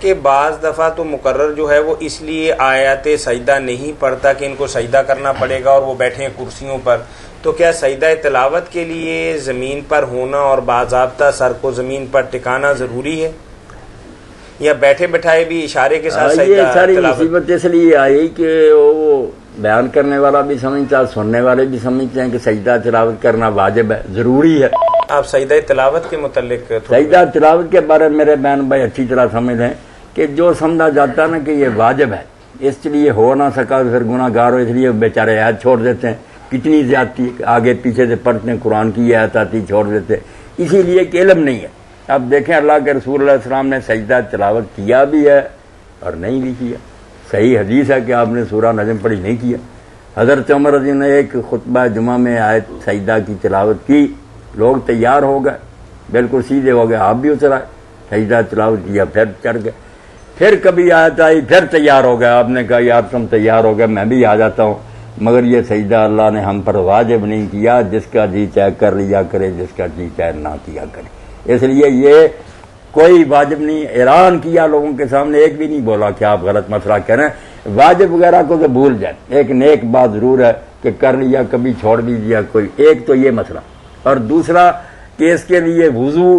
کہ بعض دفعہ تو مقرر جو ہے وہ اس لیے آیات سجدہ نہیں پڑھتا کہ ان کو سجدہ کرنا پڑے گا اور وہ بیٹھے ہیں کرسیوں پر، تو کیا سجدہ تلاوت کے لیے زمین پر ہونا اور باضابطہ سر کو زمین پر ٹکانا ضروری ہے، یا بیٹھے بٹھائے بھی اشارے کے ساتھ سجدہ یہ ساری تلاوت؟ مصیبت اس لیے آئی کہ وہ بیان کرنے والا بھی سمجھتا ہے، سننے والے بھی سمجھتے ہیں کہ سجدہ تلاوت کرنا واجب ہے، ضروری ہے۔ آپ سجدہ تلاوت کے متعلق سجدہ تلاوت کے بارے میں میرے بہن بھائی اچھی طرح سمجھ لیں کہ جو سمجھا جاتا ہے نا کہ یہ واجب ہے، اس لیے ہو نہ سکا پھر گناہ گار ہو، اس لیے بیچارے عہد چھوڑ دیتے ہیں۔ کتنی زیادتی آگے پیچھے سے پڑھتے ہیں، قرآن کی آیت آتی چھوڑ دیتے ہیں، اسی لیے کہ علم نہیں ہے۔ اب دیکھیں اللہ کے رسول علیہ السلام نے سجدہ تلاوت کیا بھی ہے اور نہیں بھی کیا۔ صحیح حدیث ہے کہ آپ نے سورہ نجم پڑھی نہیں کیا۔ حضرت عمر رضی اللہ عنہ نے ایک خطبہ جمعہ میں آیت سجدہ کی تلاوت کی، لوگ تیار ہو گئے، بالکل سیدھے ہو گئے، آپ بھی اتر آئے، سجدہ تلاوت کیا، پھر چڑھ گئے، پھر کبھی آیت آئی پھر تیار ہو گئے، آپ نے کہا یار تم تیار ہو گئے میں بھی آ جاتا ہوں، مگر یہ سجدہ اللہ نے ہم پر واجب نہیں کیا، جس کا جی چاہے کر لیا کرے، جس کا جی چاہے نہ کیا کرے۔ اس لیے یہ کوئی واجب نہیں، اعلان کیا لوگوں کے سامنے، ایک بھی نہیں بولا کہ آپ غلط مسئلہ کریں، واجب وغیرہ کو تو بھول جائیں۔ ایک نیک بات ضرور ہے کہ کر لیا کبھی چھوڑ بھی دیا کوئی، ایک تو یہ مسئلہ، اور دوسرا کہ اس کے لیے وضو،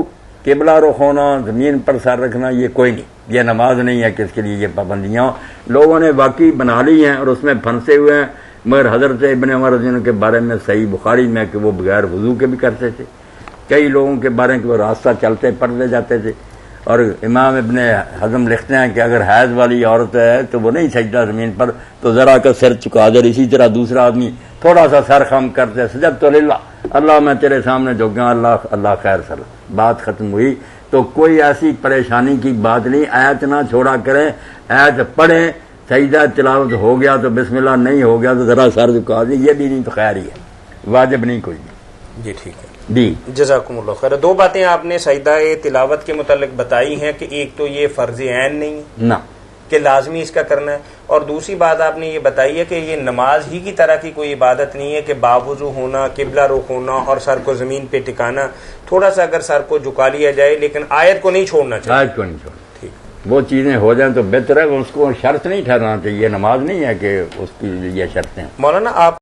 قبلہ رخ ہونا، زمین پر سر رکھنا، یہ کوئی نہیں، یہ نماز نہیں ہے کہ اس کے لیے یہ پابندیاں ہوں۔ لوگوں نے واقعی بنا لی ہیں اور اس میں پھنسے ہوئے ہیں، مگر حضرت ابن عمر رضی اللہ عنہ کے بارے میں صحیح بخاری میں کہ وہ بغیر وضو کے بھی کرتے تھے، کئی لوگوں کے بارے میں کہ وہ راستہ چلتے پڑھتے جاتے تھے، اور امام ابن حزم لکھتے ہیں کہ اگر حیض والی عورت ہے تو وہ نہیں سجدہ زمین پر، تو ذرا کا سر چکا دے، اسی طرح دوسرا آدمی تھوڑا سا سر خم کرتے، سجدت للہ، اللہ میں تیرے سامنے جھک گیا، اللہ اللہ خیر صلاح، بات ختم ہوئی۔ تو کوئی ایسی پریشانی کی بات نہیں، آیت نہ چھوڑا کریں، آیت پڑھیں، سجدہ تلاوت ہو گیا تو بسم اللہ، نہیں ہو گیا تو ذرا سر جھکا دیں، یہ بھی نہیں تو خیر ہی ہے، واجب نہیں کوئی نہیں۔ جی ٹھیک ہے جی جزاکم اللہ خیر۔ دو باتیں آپ نے سجدہ تلاوت کے متعلق بتائی ہیں کہ ایک تو یہ فرض عین نہیں ہے نہ کہ لازمی اس کا کرنا ہے، اور دوسری بات آپ نے یہ بتائی ہے کہ یہ نماز ہی کی طرح کی کوئی عبادت نہیں ہے کہ باوضو ہونا، قبلہ رخ ہونا اور سر کو زمین پہ ٹکانا، تھوڑا سا اگر سر کو جھکا لیا جائے لیکن آیت کو نہیں چھوڑنا چاہیے۔ آیت کو نہیں چھوڑنا، ٹھیک، وہ چیزیں ہو جائیں تو بہتر ہے، اس کو شرط نہیں ٹھہرانا چاہیے، نماز نہیں ہے کہ اس کی یہ شرطیں۔ مولانا آپ